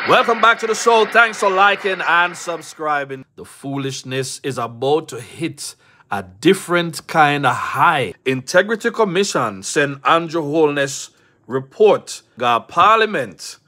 Welcome back to the show. Thanks for liking and subscribing. The foolishness is about to hit a different kind of high. Integrity Commission sent Andrew Holness report got Parliament.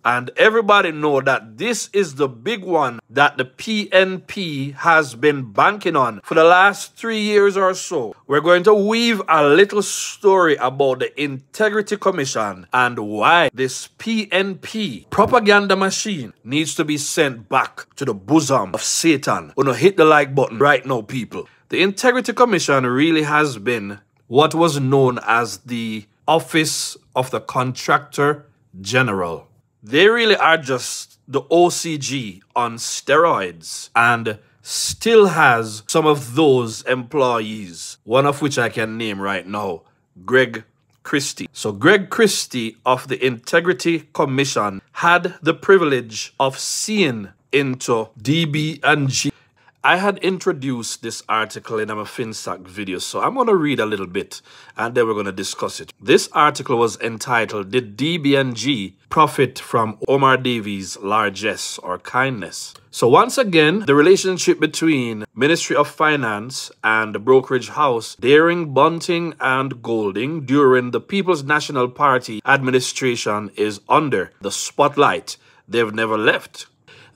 And everybody know that this is the big one that the PNP has been banking on for the last 3 years or so. We're going to weave a little story about the Integrity Commission and why this PNP propaganda machine needs to be sent back to the bosom of Satan. We're going to hit the like button right now, people. The Integrity Commission really has been what was known as the Office of the Contractor General. They really are just the OCG on steroids and still has some of those employees, one of which I can name right now, Greg Christie. So Greg Christie of the Integrity Commission had the privilege of seeing into DB&G. I had introduced this article in my FinSac video, so I'm going to read a little bit and then we're going to discuss it. This article was entitled, Did DB&G Profit from Omar Davies' Largesse or Kindness? So once again, the relationship between Ministry of Finance and the brokerage house Daring, Bunting and Golding during the People's National Party administration is under the spotlight they've never left.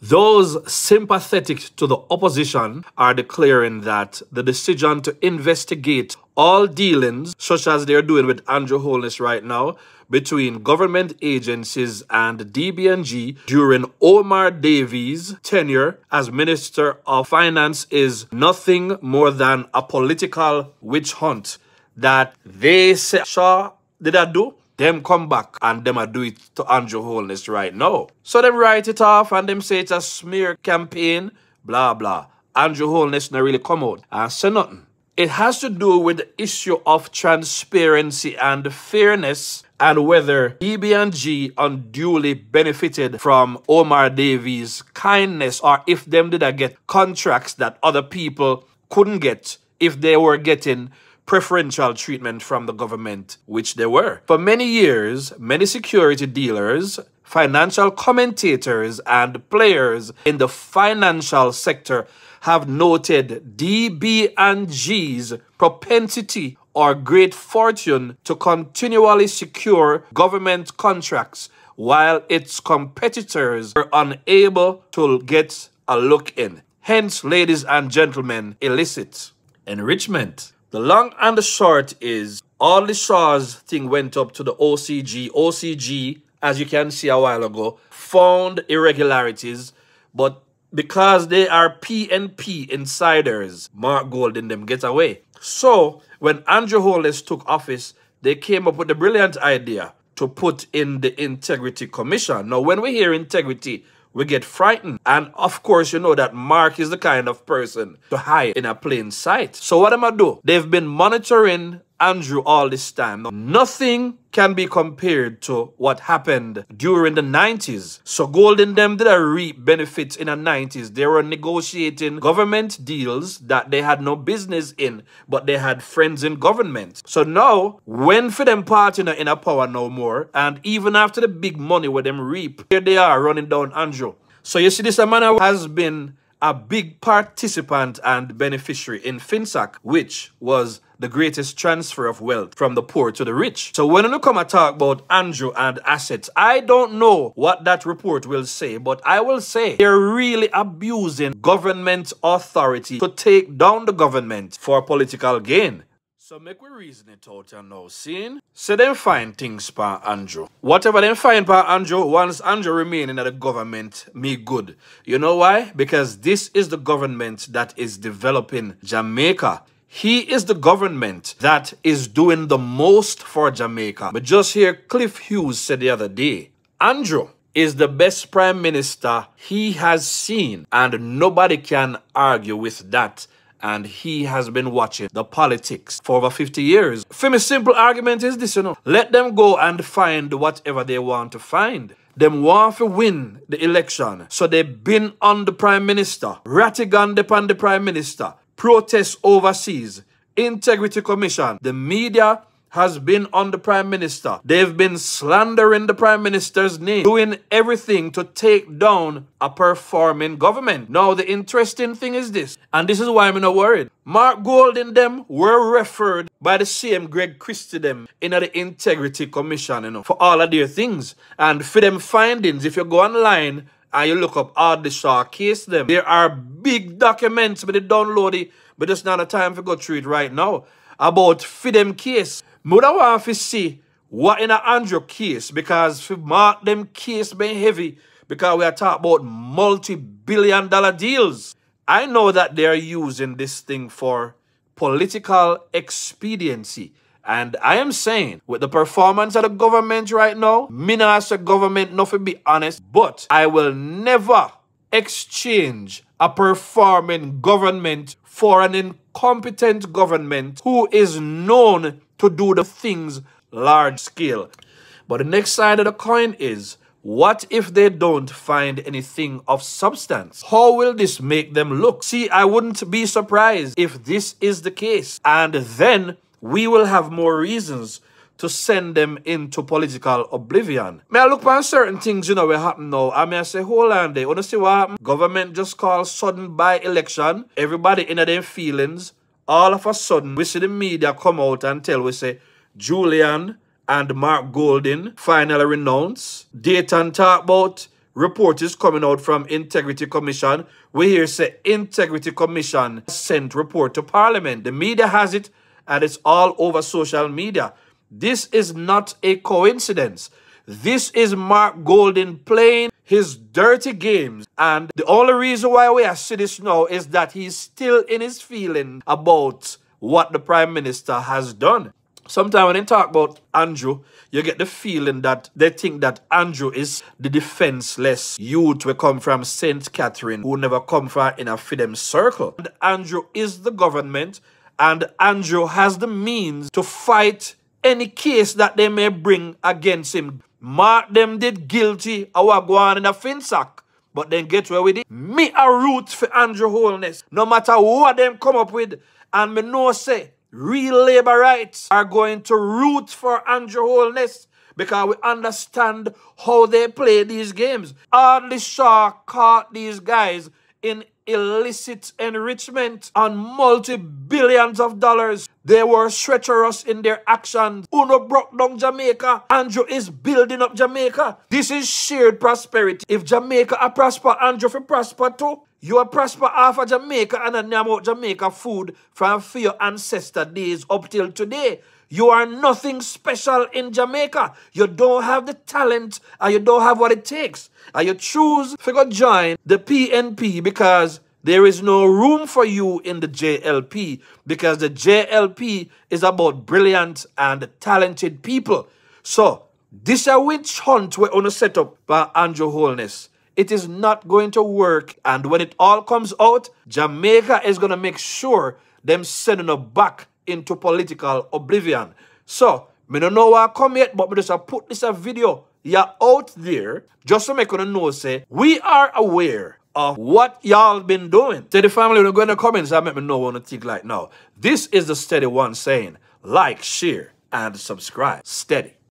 Those sympathetic to the opposition are declaring that the decision to investigate all dealings, such as they're doing with Andrew Holness right now, between government agencies and DB&G during Omar Davies' tenure as Minister of Finance is nothing more than a political witch hunt that they say, sure, did I do? Them come back and them a do it to Andrew Holness right now. So them write it off and them say it's a smear campaign, blah, blah. Andrew Holness not really come out and say nothing. It has to do with the issue of transparency and fairness and whether DB&G unduly benefited from Omar Davies' kindness or if them did I get contracts that other people couldn't get if they were getting preferential treatment from the government, which they were. For many years, many security dealers, financial commentators, and players in the financial sector have noted DB&G's propensity or great fortune to continually secure government contracts while its competitors were unable to get a look in. Hence, ladies and gentlemen, illicit enrichment. The long and the short is, all the Shaw's thing went up to the OCG. OCG, as you can see a while ago, found irregularities, but because they are PNP insiders, Mark Gold and them get away. So, when Andrew Holness took office, they came up with the brilliant idea to put in the Integrity Commission. Now, when we hear integrity, we get frightened. And of course, you know that Mark is the kind of person to hide in a plain sight. So what am I do? They've been monitoring Andrew all this time. Now, nothing can be compared to what happened during the 90s. So Gold and them did a reap benefits in the 90s. They were negotiating government deals that they had no business in, but they had friends in government. So now, when for them party in a power no more, and even after the big money where them reap, here they are running down Andrew. So you see, this man has been a big participant and beneficiary in FinSac, which was the greatest transfer of wealth from the poor to the rich. So when you come and talk about Andrew and assets, I don't know what that report will say, but I will say they're really abusing government authority to take down the government for political gain. So make we reason it out and now, seeing? So them find things for Andrew. Whatever them find for Andrew, once Andrew remaining at the government, me good. You know why? Because this is the government that is developing Jamaica. He is the government that is doing the most for Jamaica. But just hear Cliff Hughes said the other day, Andrew is the best prime minister he has seen, and nobody can argue with that. And he has been watching the politics for over 50 years. For me, simple argument is this, you know. Let them go and find whatever they want to find. Them want to win the election. So they've been on the prime minister. Rattigan upon the prime minister. Protests overseas. Integrity Commission. The media has been on the Prime Minister. They've been slandering the Prime Minister's name, doing everything to take down a performing government. Now, the interesting thing is this, and this is why I'm not worried. Mark Gold and them were referred by the same Greg Christie them in the Integrity Commission, for all of their things. And for them findings, if you go online and you look up Ardishaw case them, there are big documents, but they download it, but it's not a time to go through it right now, about for them case. But I want to see what in a Andrew case, because for Mark them case being heavy, because we are talking about multi-billion-dollar deals. I know that they are using this thing for political expediency. And I am saying, with the performance of the government right now, me not as a government, not to be honest, but I will never exchange a performing government for an incompetent government who is known to do the things large scale. But the next side of the coin is, what if they don't find anything of substance? How will this make them look? See, I wouldn't be surprised if this is the case. And then we will have more reasons to send them into political oblivion. May I look on certain things, will happen now. I may say, hold on there. Want to see what happened? Government just called sudden by-election. Everybody in their feelings. All of a sudden, we see the media come out and tell, we say, Julian and Mark Golding finally renounce. Dayton talk about report is coming out from Integrity Commission. We hear say Integrity Commission sent report to Parliament. The media has it and it's all over social media. This is not a coincidence. This is Mark Golding playing his dirty games. And the only reason why we are seeing this now is that he's still in his feeling about what the Prime Minister has done. Sometimes when they talk about Andrew, you get the feeling that they think that Andrew is the defenseless youth who come from St. Catherine, who never come from in a freedom circle. And Andrew is the government, and Andrew has the means to fight any case that they may bring against him. Mark them did guilty of what go on in a finsack, but then get where with it. Me a root for Andrew Holness, no matter what them come up with, and me know say, real labor rights are going to root for Andrew Holness because we understand how they play these games. Ardishaw caught these guys in illicit enrichment on multi-billions of dollars. They were treacherous in their actions. Uno broke down Jamaica. Andrew is building up Jamaica. This is shared prosperity. If Jamaica a prosper, Andrew will prosper too. You are prosper half of Jamaica and then name out Jamaica food from your ancestor days up till today. You are nothing special in Jamaica. You don't have the talent and you don't have what it takes. And you choose to go join the PNP because there is no room for you in the JLP, because the JLP is about brilliant and talented people. So, this is a witch hunt we're going to set up by Andrew Holness. It is not going to work. And when it all comes out, Jamaica is going to make sure them sending us back into political oblivion. So, me don't know where I come yet, but me just put this a video out there just to make you know, say, we are aware of what y'all been doing. Tell the family, when go in the comments, and make me know what you think like now. This is the Steady One saying, like, share, and subscribe. Steady.